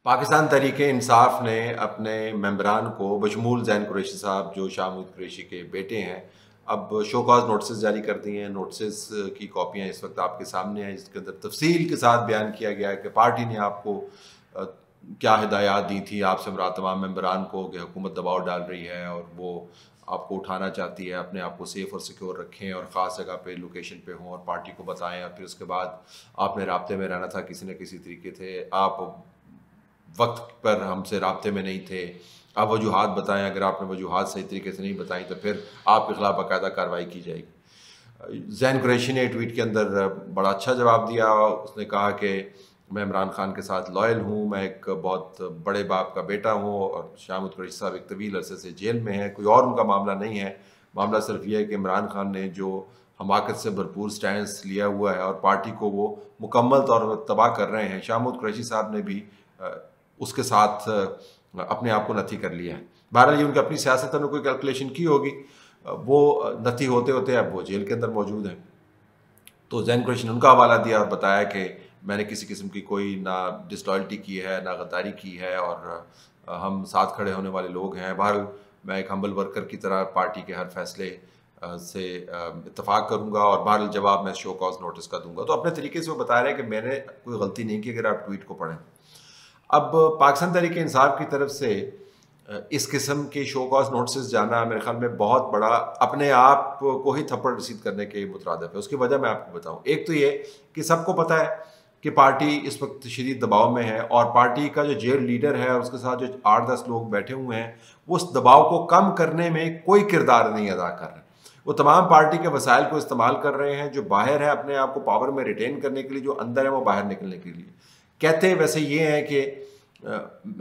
पाकिस्तान तहरीक इंसाफ ने अपने मेंबरान को बशमूल ज़ैन कुरैशी साहब जो शाह महमूद कुरैशी के बेटे हैं, अब शो कॉज नोटिस जारी कर दिए हैं। नोटिस की कॉपियाँ इस वक्त आपके सामने हैं, जिसके अंदर तफसील के साथ बयान किया गया है कि पार्टी ने आपको क्या हिदायत दी थी आपसे मुराद तमाम मेंबरान को कि हुकूमत दबाव डाल रही है और वो आपको उठाना चाहती है। अपने आप को सेफ़ और सिक्योर रखें और ख़ास जगह पे लोकेशन पे हों और पार्टी को बताएं। और फिर उसके बाद आपने राब्ते में रहना था किसी न किसी तरीके से। आप वक्त पर हमसे राब्ते में नहीं थे। आप वजूहात बताएं, अगर आपने वजूहात सही तरीके से नहीं बताई तो फिर आपके ख़िलाफ़ बाकायदा कार्रवाई की जाएगी। ज़ैन कुरैशी ने ट्वीट के अंदर बड़ा अच्छा जवाब दिया। उसने कहा कि मैं इमरान खान के साथ लॉयल हूँ, मैं एक बहुत बड़े बाप का बेटा हूँ और शाह महमूद कुरैशी साहब एक तवील अरसे से जेल में हैं। कोई और उनका मामला नहीं है। मामला सिर्फ ये है कि इमरान खान ने जो हमाकत से भरपूर स्टैंड लिया हुआ है और पार्टी को वो मुकम्मल तौर पर तबाह कर रहे हैं। शाह महमूद कुरैशी साहब ने भी उसके साथ अपने आप को नथी कर लिया है। बहरहाल ये उनकी अपनी सियासत में कोई कैलकुलेशन की होगी, वो नथी होते होते अब वो जेल के अंदर मौजूद हैं। तो ज़ैन कुरैशी ने उनका हवाला दिया और बताया कि मैंने किसी किस्म की कोई ना डिसलॉयल्टी की है, ना गद्दारी की है और हम साथ खड़े होने वाले लोग हैं। बहरहाल मैं एक हम्बल वर्कर की तरह पार्टी के हर फैसले से इत्तेफाक करूँगा और बहरहाल जवाब मैं शो कॉज नोटिस का दूंगा। तो अपने तरीके से वो बता रहे हैं कि मैंने कोई गलती नहीं की, अगर आप ट्वीट को पढ़ें। अब पाकिस्तान तहरीक इंसाफ की तरफ से इस किस्म के शो कॉज नोटिस जाना मेरे ख्याल में बहुत बड़ा अपने आप को ही थप्पड़ रसीद करने के मुतरादिफ है। उसकी वजह मैं आपको बताऊं। एक तो ये कि सबको पता है कि पार्टी इस वक्त शदीद दबाव में है और पार्टी का जो जेल लीडर है और उसके साथ जो 8-10 लोग बैठे हुए हैं वो उस दबाव को कम करने में कोई किरदार नहीं अदा कर रहे। वो तमाम पार्टी के वसाइल को इस्तेमाल कर रहे हैं। जो बाहर है अपने आप को पावर में रिटेन करने के लिए, जो अंदर है वो बाहर निकलने के लिए। कहते वैसे ये हैं कि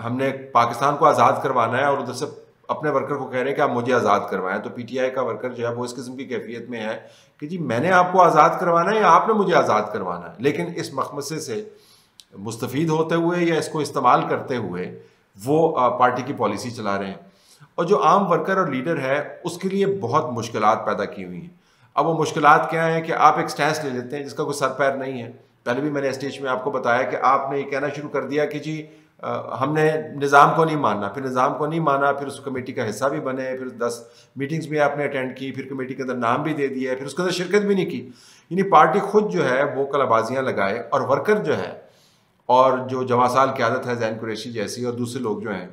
हमने पाकिस्तान को आज़ाद करवाना है और उधर से अपने वर्कर को कह रहे हैं कि आप मुझे आज़ाद करवाएं। तो पीटीआई का वर्कर जो है वो इस किस्म की कैफियत में है कि जी मैंने आपको आज़ाद करवाना है या आपने मुझे आज़ाद करवाना है। लेकिन इस मखमसे से मुस्तफ़ीद होते हुए या इसको इस्तेमाल करते हुए वो पार्टी की पॉलिसी चला रहे हैं और जो आम वर्कर और लीडर है उसके लिए बहुत मुश्किलात पैदा की हुई हैं। अब वो मुश्किलात क्या है कि आप एक स्टैंस ले लेते हैं जिसका कोई सर पैर नहीं है। पहले भी मैंने स्टेज में आपको बताया कि आपने ये कहना शुरू कर दिया कि जी हमने निज़ाम को नहीं मानना, फिर निज़ाम को नहीं माना, फिर उस कमेटी का हिस्सा भी बने, फिर 10 मीटिंग्स भी आपने अटेंड की, फिर कमेटी के अंदर नाम भी दे दिया, फिर उसके अंदर शिरकत भी नहीं की। यानी पार्टी खुद जो है वो कलाबाजियाँ लगाए और वर्कर जो है और जो जवासाल क़यादत है ज़ैन कुरैशी जैसी और दूसरे लोग जो हैं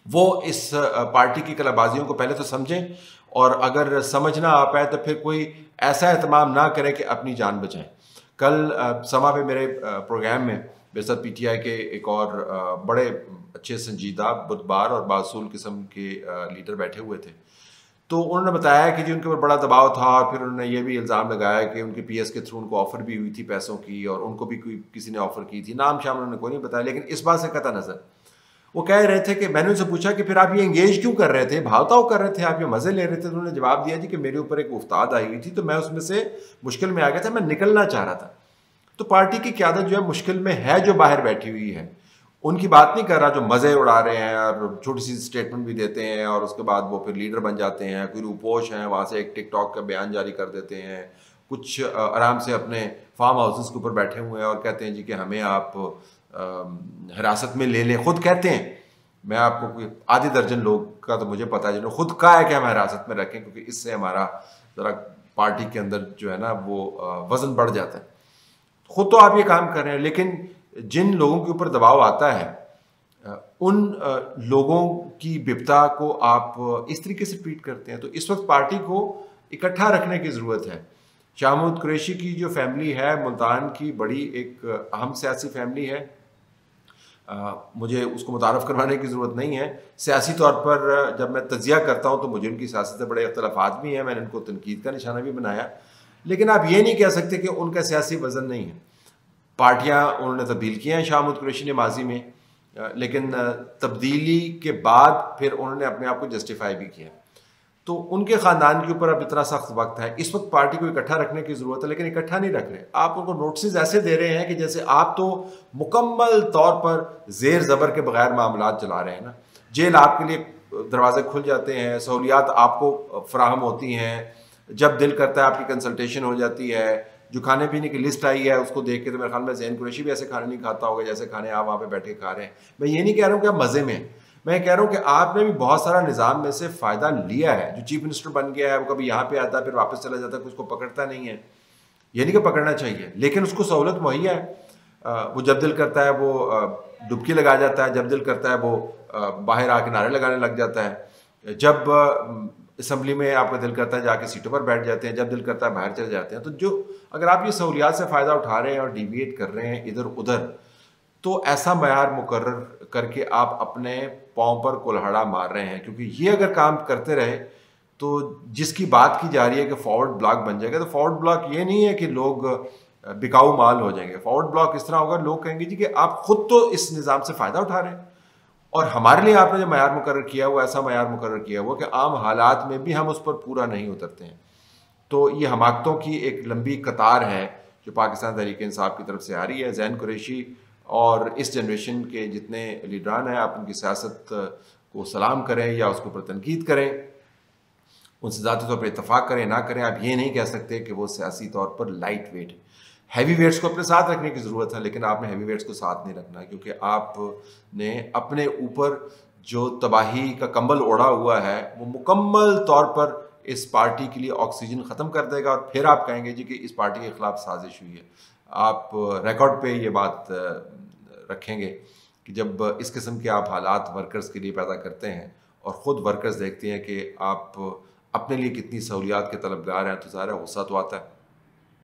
वो इस पार्टी की कलाबाजियों को पहले तो समझें और अगर समझ ना आ पाए तो फिर कोई ऐसा एहतमाम ना करें कि अपनी जान बचाएं। कल समा पे मेरे प्रोग्राम में मेरे साथ पीटीआई के एक और बड़े अच्छे संजीदा बुतबार और बासूल किस्म के लीडर बैठे हुए थे। तो उन्होंने बताया कि जी उनके ऊपर बड़ा दबाव था और फिर उन्होंने ये भी इल्ज़ाम लगाया कि उनके पीएस के थ्रू उनको ऑफ़र भी हुई थी पैसों की और उनको भी कोई किसी ने ऑफ़र की थी। नाम शाम उन्होंने कोई नहीं बताया, लेकिन इस बात से कतई नज़र वो कह रहे थे कि मैंने उनसे पूछा कि फिर आप ये एंगेज क्यों कर रहे थे, भावताव कर रहे थे, आप ये मज़े ले रहे थे। तो उन्होंने जवाब दिया जी कि मेरे ऊपर एक उस्ताद आई हुई थी तो मैं उसमें से मुश्किल में आ गया था, मैं निकलना चाह रहा था। तो पार्टी की क़यादत जो है मुश्किल में है, जो बाहर बैठी हुई है उनकी बात नहीं कर रहा, जो मज़े उड़ा रहे हैं और छोटी सी स्टेटमेंट भी देते हैं और उसके बाद वो फिर लीडर बन जाते हैं। कोई रूपोश हैं वहाँ से एक टिकटॉक का बयान जारी कर देते हैं, कुछ आराम से अपने फार्म हाउसेस के ऊपर बैठे हुए हैं और कहते हैं जी कि हमें आप हिरासत में ले लें। खुद कहते हैं, मैं आपको कोई आधे दर्जन लोग का तो मुझे पता है जिन्होंने खुद कहा है कि हम हिरासत में रखें क्योंकि इससे हमारा ज़रा पार्टी के अंदर जो है ना वो वज़न बढ़ जाता है। खुद तो आप ये काम कर रहे हैं, लेकिन जिन लोगों के ऊपर दबाव आता है उन लोगों की विपदा को आप इस तरीके से ट्रीट करते हैं। तो इस वक्त पार्टी को इकट्ठा रखने की ज़रूरत है। शाह महमूद कुरैशी की जो फैमिली है मुल्तान की बड़ी एक अहम सियासी फैमिली है। मुझे उसको मुतारफ़ करवाने की ज़रूरत नहीं है। सियासी तौर पर जब मैं तजिया करता हूँ तो मुझे उनकी सियासत से बड़े इख्तलाफात भी हैं, मैंने उनको तनकीद का निशाना भी बनाया, लेकिन आप ये नहीं कह सकते कि उनका सियासी वज़न नहीं है। पार्टियाँ उन्होंने तब्दील किया हैं शाह महमूद कुरैशी ने माजी में, लेकिन तब्दीली के बाद फिर उन्होंने अपने आप को जस्टिफाई भी किया। तो उनके ख़ानदान के ऊपर अब इतना सख्त वक्त है, इस वक्त पार्टी को इकट्ठा रखने की ज़रूरत है, लेकिन इकट्ठा नहीं रख रहे। आप उनको नोटिस ऐसे दे रहे हैं कि जैसे आप तो मुकम्मल तौर पर ज़ेर ज़बर के बगैर मामलात चला रहे हैं ना। जेल आपके लिए दरवाजे खुल जाते हैं, सहूलियात आपको फ़राहम होती हैं, जब दिल करता है आपकी कंसल्टेशन हो जाती है, जो खाने पीने की लिस्ट आई है उसको देख के तो मेरे ख्याल में ज़ैन कुरैशी भी ऐसे खाने नहीं खाता होगा जैसे खाने आप वहाँ पे बैठ के खा रहे हैं। मैं ये नहीं कह रहा हूँ कि आप मज़े में, मैं कह रहा हूँ कि आपने भी बहुत सारा निज़ाम में से फ़ायदा लिया है। जो चीफ मिनिस्टर बन गया है वो कभी यहाँ पे आता है फिर वापस चला जाता है, उसको पकड़ता नहीं है। ये नहीं कि पकड़ना चाहिए, लेकिन उसको सहूलत मुहैया है। वो जब दिल करता है वो डुबकी लगा जाता है, जब दिल करता है वो बाहर आके नारे लगाने लग जाता है, जब असम्बली में आपका दिल करता है जाके सीटों पर बैठ जाते हैं, जब दिल करता है बाहर चले जाते हैं। तो जो अगर आप ये सहूलियात से फ़ायदा उठा रहे हैं और डिविएट कर रहे हैं इधर उधर, तो ऐसा मयार मुकर्रर करके आप अपने पाँव पर कुल्हाड़ा मार रहे हैं। क्योंकि ये अगर काम करते रहे तो जिसकी बात की जा रही है कि फॉरवर्ड ब्लॉक बन जाएगा, तो फॉरवर्ड ब्लॉक ये नहीं है कि लोग बिकाऊ माल हो जाएंगे। फॉरवर्ड ब्लॉक इस तरह होगा, लोग कहेंगे जी कि आप खुद तो इस निज़ाम से फ़ायदा उठा रहे हैं और हमारे लिए आपने जो मयार मुकर्रर किया हुआ, ऐसा मयार मुकर्रर किया हुआ कि आम हालात में भी हम उस पर पूरा नहीं उतरते हैं। तो ये हमाकतों की एक लंबी कतार है जो पाकिस्तान तहरीक-ए-इंसाफ की तरफ से आ रही है। ज़ैन कुरैशी और इस जनरेशन के जितने लीडरान हैं, आप उनकी सियासत को सलाम करें या उसके ऊपर तनकीद करें, उनसे ज़ाती तौर पर इत्तफाक करें ना करें, आप ये नहीं कह सकते कि वो सियासी तौर पर लाइट वेट है। हैवी वेट्स को अपने साथ रखने की ज़रूरत है, लेकिन आपने हैवी वेट्स को साथ नहीं रखना, क्योंकि आपने अपने ऊपर जो तबाही का कंबल ओढ़ा हुआ है वो मुकम्मल तौर पर इस पार्टी के लिए ऑक्सीजन ख़त्म कर देगा और फिर आप कहेंगे जी कि इस पार्टी के ख़िलाफ़ साजिश हुई है। आप रिकॉर्ड पे ये बात रखेंगे कि जब इस किस्म के आप हालात वर्कर्स के लिए पैदा करते हैं और ख़ुद वर्कर्स देखते हैं कि आप अपने लिए कितनी सहूलियात के तलबगार हैं, तो ज़ाहिर है गुस्सा तो आता है।